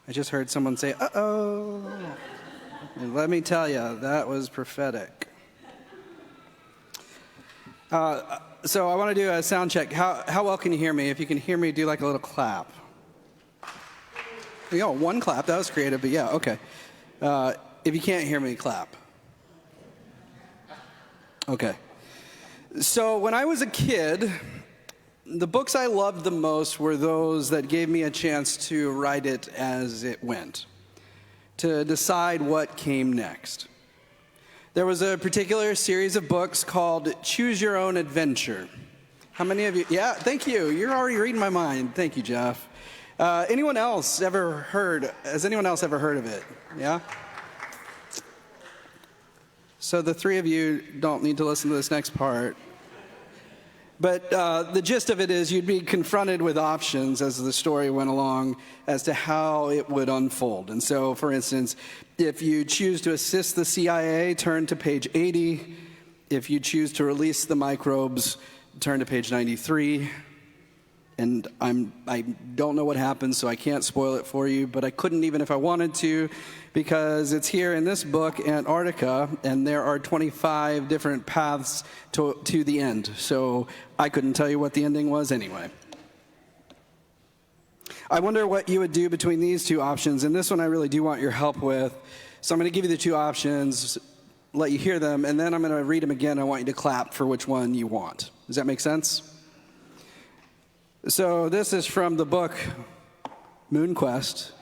I just heard someone say, uh-oh. And let me tell you, that was prophetic. So I want to do a sound check. How well can you hear me? If you can hear me, do like a little clap. One clap. That was creative, but yeah, okay. If you can't hear me, clap. Okay. So when I was a kid, the books I loved the most were those that gave me a chance to write it as it went, to decide what came next. There was a particular series of books called Choose Your Own Adventure. How many of you? Yeah, thank you. You're already reading my mind. Thank you, Jeff. Has anyone else ever heard of it? Yeah? So the three of you don't need to listen to this next part. But the gist of it is you'd be confronted with options as the story went along as to how it would unfold. And so, for instance, if you choose to assist the CIA, turn to page 80. If you choose to release the microbes, turn to page 93. And I don't know what happens, so I can't spoil it for you, but I couldn't even if I wanted to, because it's here in this book, Antarctica, and there are 25 different paths to the end. So I couldn't tell you what the ending was anyway. I wonder what you would do between these two options, and this one I really do want your help with. So I'm going to give you the two options, let you hear them, and then I'm going to read them again. I want you to clap for which one you want. Does that make sense? So this is from the book Moon Quest.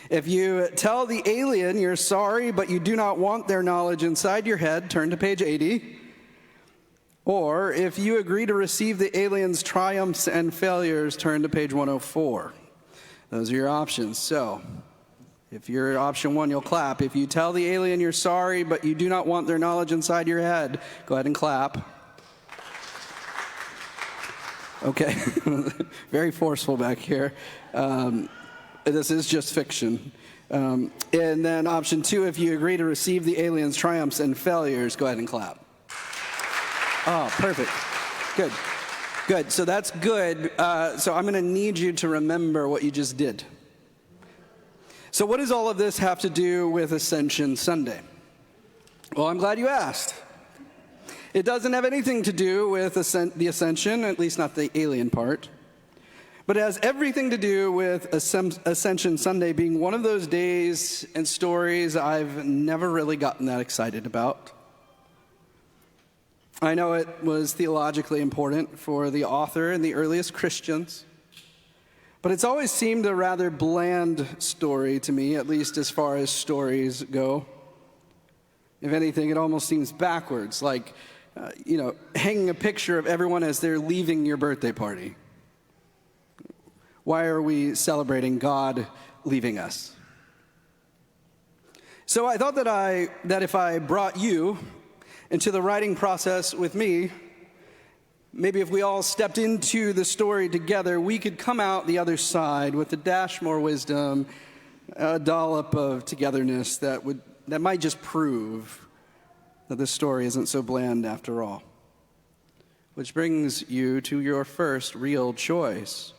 If you tell the alien you're sorry, but you do not want their knowledge inside your head, turn to page 80. Or if you agree to receive the alien's triumphs and failures, turn to page 104. Those are your options. So if you're option one, you'll clap. If you tell the alien you're sorry, but you do not want their knowledge inside your head, go ahead and clap. Okay, very forceful back here. This is just fiction. And then option two, if you agree to receive the alien's triumphs and failures, go ahead and clap. Oh, perfect. Good. So that's good. So I'm going to need you to remember what you just did. So what does all of this have to do with Ascension Sunday? Well, I'm glad you asked. It doesn't have anything to do with the Ascension, at least not the alien part. But it has everything to do with Ascension Sunday being one of those days and stories I've never really gotten that excited about. I know it was theologically important for the author and the earliest Christians, but it's always seemed a rather bland story to me, at least as far as stories go. If anything, it almost seems backwards, like hanging a picture of everyone as they're leaving your birthday party. Why are we celebrating God leaving us? So I thought that if I brought you into the writing process with me, maybe if we all stepped into the story together, we could come out the other side with a dash more wisdom, a dollop of togetherness that might just prove that this story isn't so bland after all. Which brings you to your first real choice.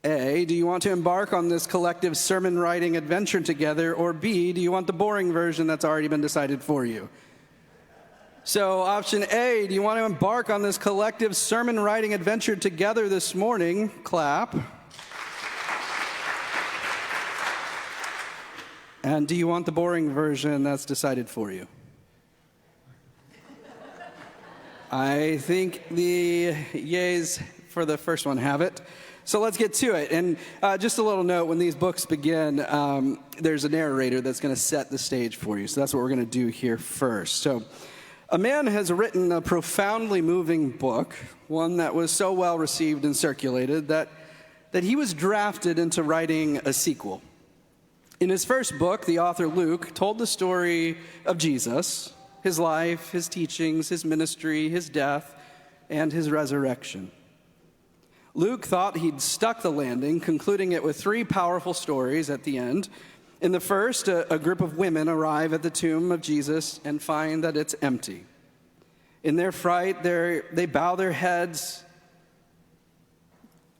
A, do you want to embark on this collective sermon writing adventure together? Or B, do you want the boring version that's already been decided for you? So option A, do you want to embark on this collective sermon writing adventure together this morning? Clap. And do you want the boring version that's decided for you? I think the yays for the first one have it. So let's get to it. And just a little note, when these books begin, there's a narrator that's going to set the stage for you. So that's what we're going to do here first. So a man has written a profoundly moving book, one that was so well received and circulated that he was drafted into writing a sequel. In his first book, the author Luke told the story of Jesus, his life, his teachings, his ministry, his death, and his resurrection. Luke thought he'd stuck the landing, concluding it with three powerful stories at the end. In the first, a group of women arrive at the tomb of Jesus and find that it's empty. In their fright, they bow their heads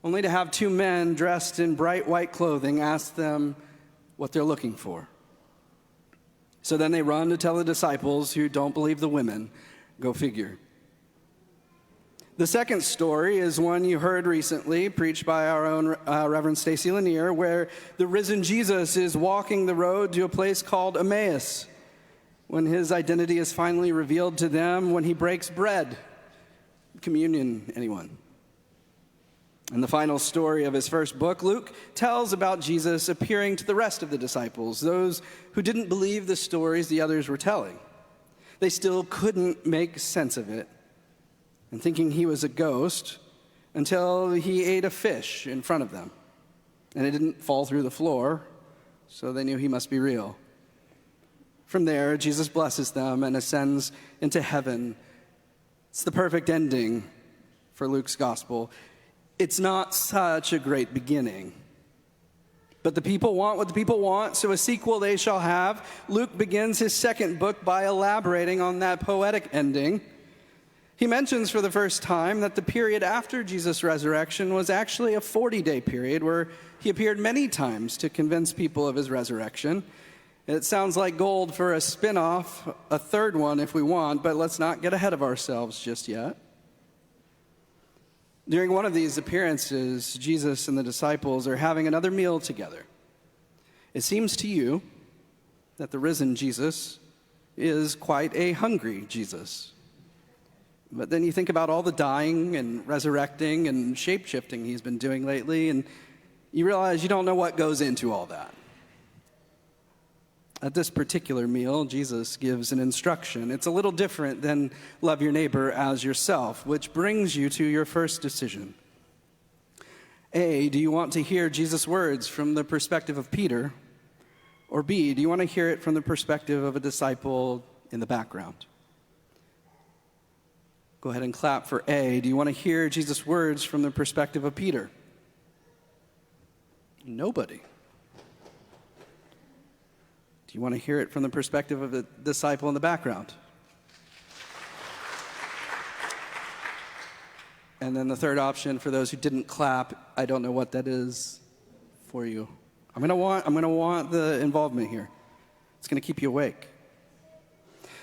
only to have two men dressed in bright white clothing ask them what they're looking for. So then they run to tell the disciples who don't believe the women. Go figure. The second story is one you heard recently, preached by our own Reverend Stacy Lanier, where the risen Jesus is walking the road to a place called Emmaus, when his identity is finally revealed to them, when he breaks bread. Communion, anyone? In the final story of his first book, Luke tells about Jesus appearing to the rest of the disciples, those who didn't believe the stories the others were telling. They still couldn't make sense of it, and thinking he was a ghost until he ate a fish in front of them. And it didn't fall through the floor, so they knew he must be real. From there, Jesus blesses them and ascends into heaven. It's the perfect ending for Luke's gospel. It's not such a great beginning. But the people want what the people want, so a sequel they shall have. Luke begins his second book by elaborating on that poetic ending. He mentions for the first time that the period after Jesus' resurrection was actually a 40-day period where he appeared many times to convince people of his resurrection. It sounds like gold for a spin-off, a third one if we want, but let's not get ahead of ourselves just yet. During one of these appearances, Jesus and the disciples are having another meal together. It seems to you that the risen Jesus is quite a hungry Jesus. But then you think about all the dying and resurrecting and shape-shifting he's been doing lately, and you realize you don't know what goes into all that. At this particular meal, Jesus gives an instruction. It's a little different than love your neighbor as yourself, which brings you to your first decision. A, do you want to hear Jesus' words from the perspective of Peter? Or B, do you want to hear it from the perspective of a disciple in the background? Go ahead and clap for A. Do you want to hear Jesus' words from the perspective of Peter? Nobody. Do you want to hear it from the perspective of the disciple in the background? And then the third option for those who didn't clap, I don't know what that is for you. I'm gonna want the involvement here. It's gonna keep you awake.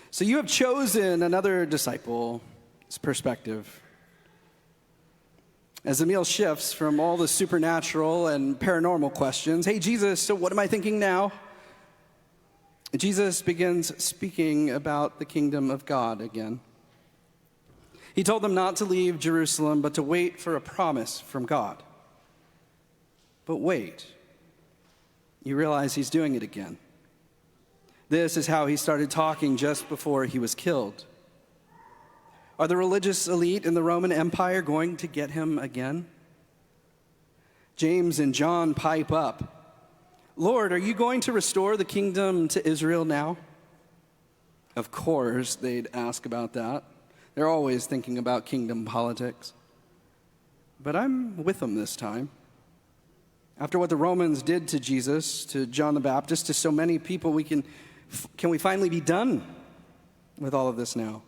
So you have chosen another disciple's perspective. As the meal shifts from all the supernatural and paranormal questions, hey Jesus, so what am I thinking now? Jesus begins speaking about the kingdom of God again. He told them not to leave Jerusalem, but to wait for a promise from God. But wait, you realize he's doing it again. This is how he started talking just before he was killed. Are the religious elite in the Roman Empire going to get him again? James and John pipe up. Lord, are you going to restore the kingdom to Israel now? Of course, they'd ask about that. They're always thinking about kingdom politics. But I'm with them this time. After what the Romans did to Jesus, to John the Baptist, to so many people, can we finally be done with all of this now?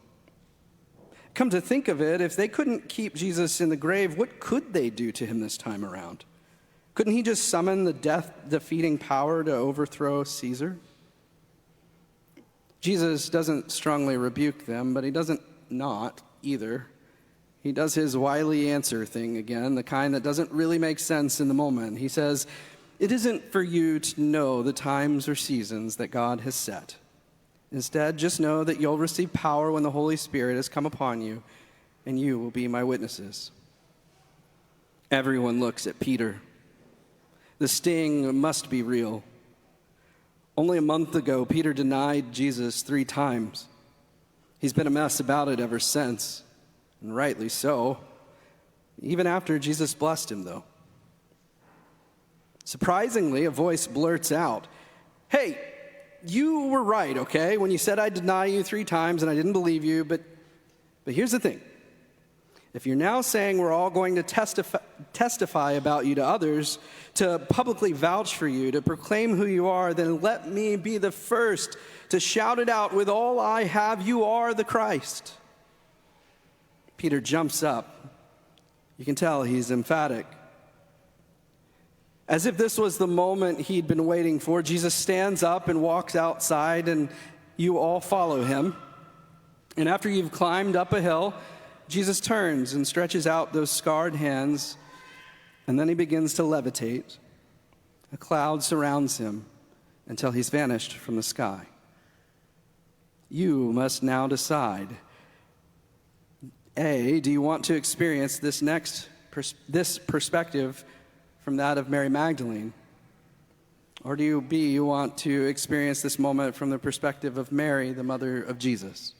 Come to think of it, if they couldn't keep Jesus in the grave, what could they do to him this time around? Couldn't he just summon the death-defeating power to overthrow Caesar? Jesus doesn't strongly rebuke them, but he doesn't not either. He does his wily answer thing again, the kind that doesn't really make sense in the moment. He says, it isn't for you to know the times or seasons that God has set. Instead, just know that you'll receive power when the Holy Spirit has come upon you, and you will be my witnesses. Everyone looks at Peter. The sting must be real. Only a month ago, Peter denied Jesus 3 times. He's been a mess about it ever since, and rightly so. Even after Jesus blessed him, though. Surprisingly, a voice blurts out, hey, you were right, okay, when you said I'd deny you 3 times and I didn't believe you, but here's the thing. If you're now saying we're all going to testify about you to others, to publicly vouch for you, to proclaim who you are, then let me be the first to shout it out with all I have, you are the Christ. Peter jumps up. You can tell he's emphatic. As if this was the moment he'd been waiting for, Jesus stands up and walks outside, and you all follow him. And after you've climbed up a hill, Jesus turns and stretches out those scarred hands, and then he begins to levitate. A cloud surrounds him until he's vanished from the sky. You must now decide. A, do you want to experience this perspective from that of Mary Magdalene? Or do you want to experience this moment from the perspective of Mary, the mother of Jesus?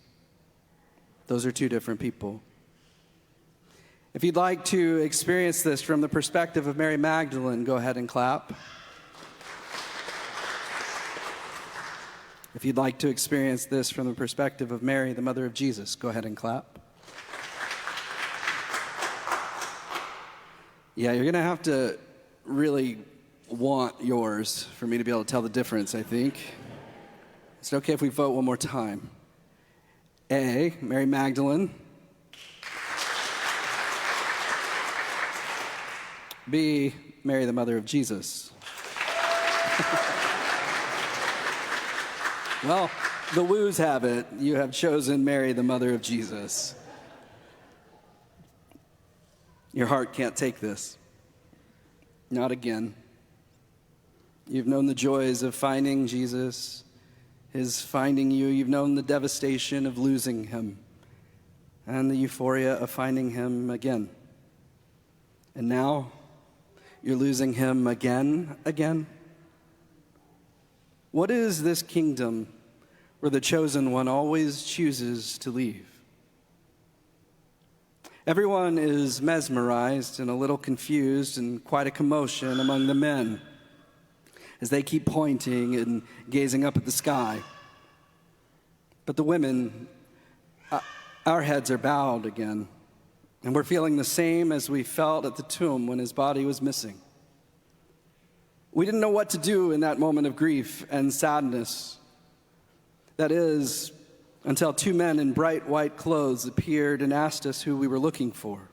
Those are two different people. If you'd like to experience this from the perspective of Mary Magdalene, go ahead and clap. If you'd like to experience this from the perspective of Mary, the mother of Jesus, go ahead and clap. Yeah, you're going to have to really want yours for me to be able to tell the difference, I think. Is it okay if we vote one more time? A, Mary Magdalene. B, Mary, the mother of Jesus. Well, the woos have it. You have chosen Mary, the mother of Jesus. Your heart can't take this. Not again. You've known the joys of finding Jesus, his finding you. You've known the devastation of losing him and the euphoria of finding him again. And now you're losing him again. What is this kingdom where the chosen one always chooses to leave? Everyone is mesmerized and a little confused and quite a commotion among the men as they keep pointing and gazing up at the sky. But the women, our heads are bowed again, and we're feeling the same as we felt at the tomb when his body was missing. We didn't know what to do in that moment of grief and sadness. That is, until two men in bright white clothes appeared and asked us who we were looking for.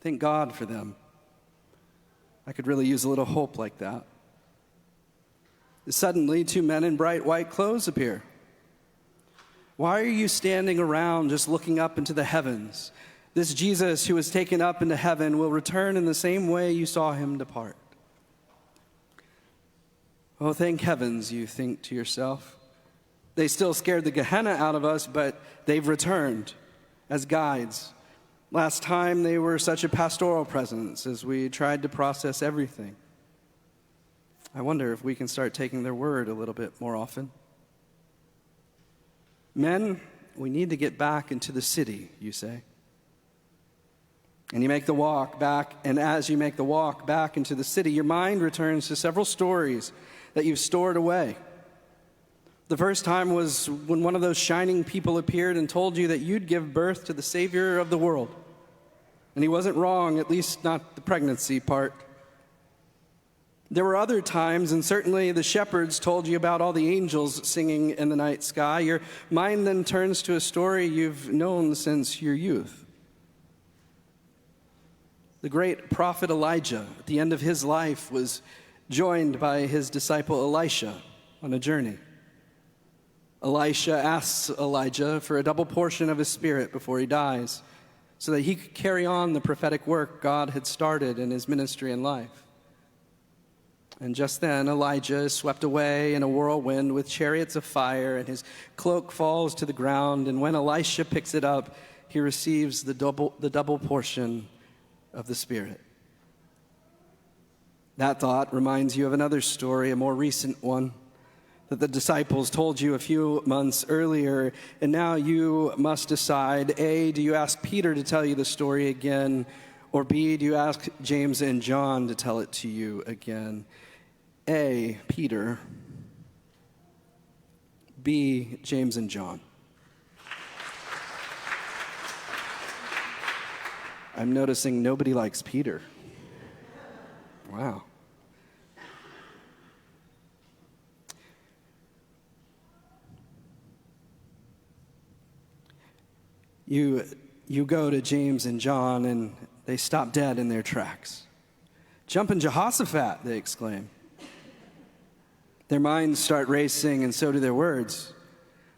Thank God for them. I could really use a little hope like that. Suddenly, two men in bright white clothes appear. Why are you standing around just looking up into the heavens? This Jesus who was taken up into heaven will return in the same way you saw him depart. Oh, thank heavens, you think to yourself. They still scared the Gehenna out of us, but they've returned as guides. Last time they were such a pastoral presence as we tried to process everything. I wonder if we can start taking their word a little bit more often. Men, we need to get back into the city, you say. And you make the walk back, and as you make the walk back into the city, your mind returns to several stories that you've stored away. The first time was when one of those shining people appeared and told you that you'd give birth to the Savior of the world. And he wasn't wrong, at least not the pregnancy part. There were other times, and certainly the shepherds told you about all the angels singing in the night sky. Your mind then turns to a story you've known since your youth. The great prophet Elijah, at the end of his life, was joined by his disciple Elisha on a journey. Elisha asks Elijah for a double portion of his spirit before he dies, so that he could carry on the prophetic work God had started in his ministry and life. And just then, Elijah is swept away in a whirlwind with chariots of fire, and his cloak falls to the ground. And when Elisha picks it up, he receives the double portion of the Spirit. That thought reminds you of another story, a more recent one, that the disciples told you a few months earlier. And now you must decide, A, do you ask Peter to tell you the story again? Or B, do you ask James and John to tell it to you again? A, Peter. B, James and John. I'm noticing nobody likes Peter. Wow. You go to James and John, and they stop dead in their tracks. "Jump in Jehoshaphat," they exclaim. Their minds start racing, and so do their words.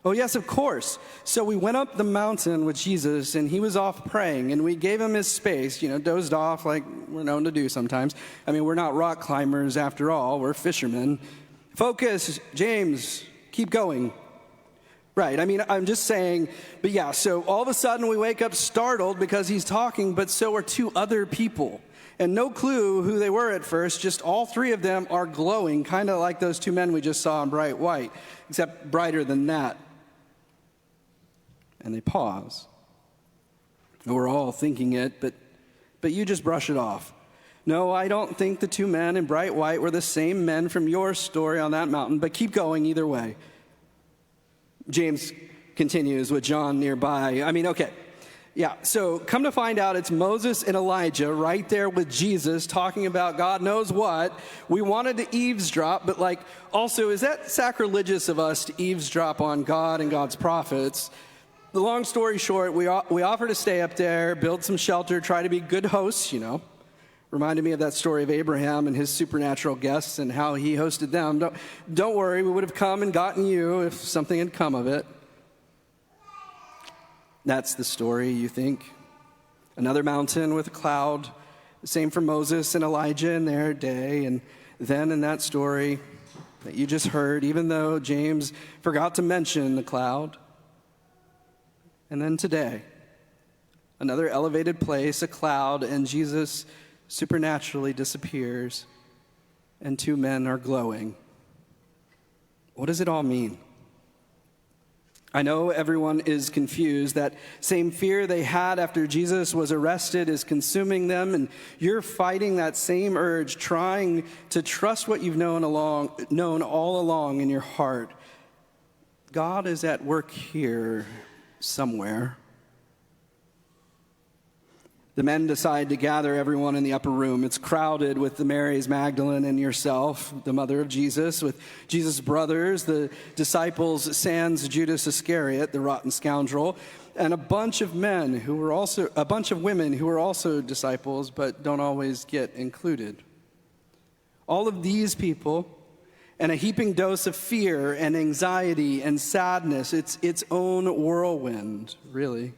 "Oh, yes, of course. So we went up the mountain with Jesus, and he was off praying, and we gave him his space, dozed off like we're known to do sometimes. I mean, we're not rock climbers after all. We're fishermen. Focus, James. Keep going." Right, I mean, I'm just saying, but yeah, so all of a sudden we wake up startled because he's talking, but so are two other people. And no clue who they were at first, just all three of them are glowing, kind of like those two men we just saw in bright white, except brighter than that. And they pause. And we're all thinking it, but you just brush it off. "No, I don't think the two men in bright white were the same men from your story on that mountain, but keep going either way." James continues with John nearby. I mean, okay. Yeah, so come to find out it's Moses and Elijah right there with Jesus talking about God knows what. We wanted to eavesdrop, but also, is that sacrilegious of us to eavesdrop on God and God's prophets? The long story short, we offer to stay up there, build some shelter, try to be good hosts, Reminded me of that story of Abraham and his supernatural guests and how he hosted them. Don't worry, we would have come and gotten you if something had come of it. That's the story, you think. Another mountain with a cloud. Same for Moses and Elijah in their day. And then in that story that you just heard, even though James forgot to mention the cloud. And then today, another elevated place, a cloud, and Jesus supernaturally disappears, and two men are glowing. What does it all mean? I know everyone is confused. That same fear they had after Jesus was arrested is consuming them, and you're fighting that same urge, trying to trust what you've known all along in your heart. God is at work here somewhere. The men decide to gather everyone in the upper room. It's crowded with the Marys Magdalene and yourself, the mother of Jesus, with Jesus' brothers, the disciples sans Judas Iscariot, the rotten scoundrel, and a bunch of women who were also disciples but don't always get included. All of these people and a heaping dose of fear and anxiety and sadness. It's its own whirlwind, really.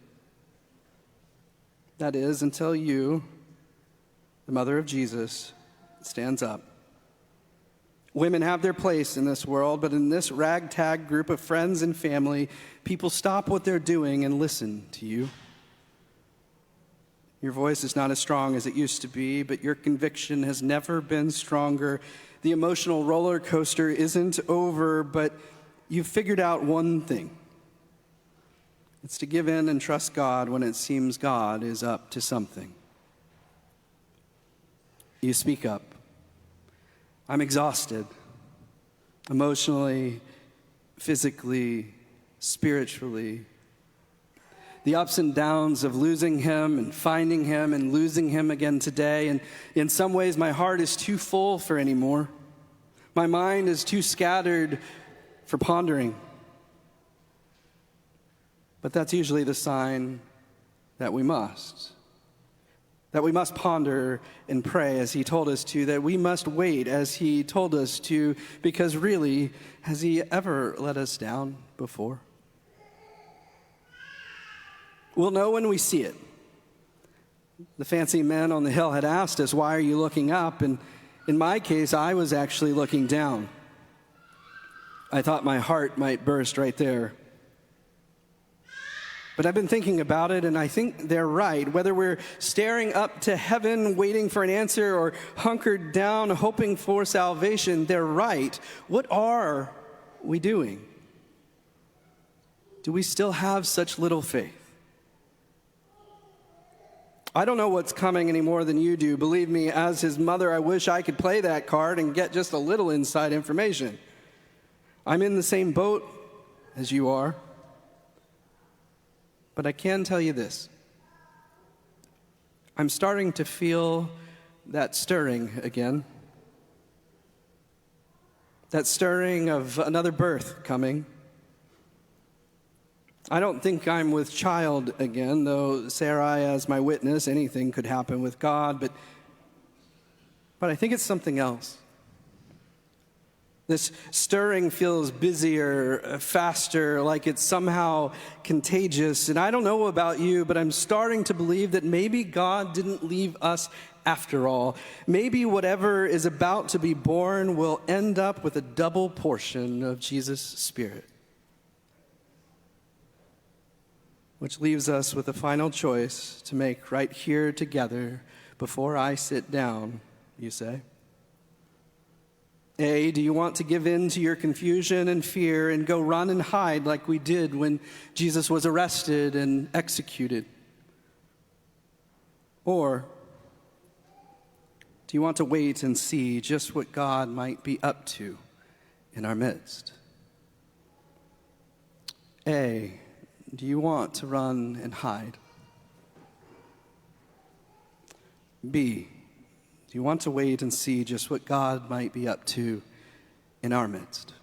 That is, until you, the mother of Jesus, stands up. Women have their place in this world, but in this ragtag group of friends and family, people stop what they're doing and listen to you. Your voice is not as strong as it used to be, but your conviction has never been stronger. The emotional roller coaster isn't over, but you've figured out one thing. It's to give in and trust God when it seems God is up to something. You speak up. I'm exhausted, emotionally, physically, spiritually. The ups and downs of losing him and finding him and losing him again today. And in some ways, my heart is too full for any more. My mind is too scattered for pondering. But that's usually the sign that we must ponder and pray as he told us to, that we must wait as he told us to, because really, has he ever let us down before? We'll know when we see it. The fancy men on the hill had asked us, "Why are you looking up?" And in my case, I was actually looking down. I thought my heart might burst right there. But I've been thinking about it, and I think they're right. Whether we're staring up to heaven, waiting for an answer, or hunkered down, hoping for salvation, they're right. What are we doing? Do we still have such little faith? I don't know what's coming any more than you do. Believe me, as his mother, I wish I could play that card and get just a little inside information. I'm in the same boat as you are. But I can tell you this. I'm starting to feel that stirring again. That stirring of another birth coming. I don't think I'm with child again, though Sarai as my witness, anything could happen with God. But But I think it's something else. This stirring feels busier, faster, like it's somehow contagious. And I don't know about you, but I'm starting to believe that maybe God didn't leave us after all. Maybe whatever is about to be born will end up with a double portion of Jesus' Spirit. Which leaves us with a final choice to make right here together before I sit down, you say. A, do you want to give in to your confusion and fear and go run and hide like we did when Jesus was arrested and executed? Or do you want to wait and see just what God might be up to in our midst? A, do you want to run and hide? B, do you want to wait and see just what God might be up to in our midst?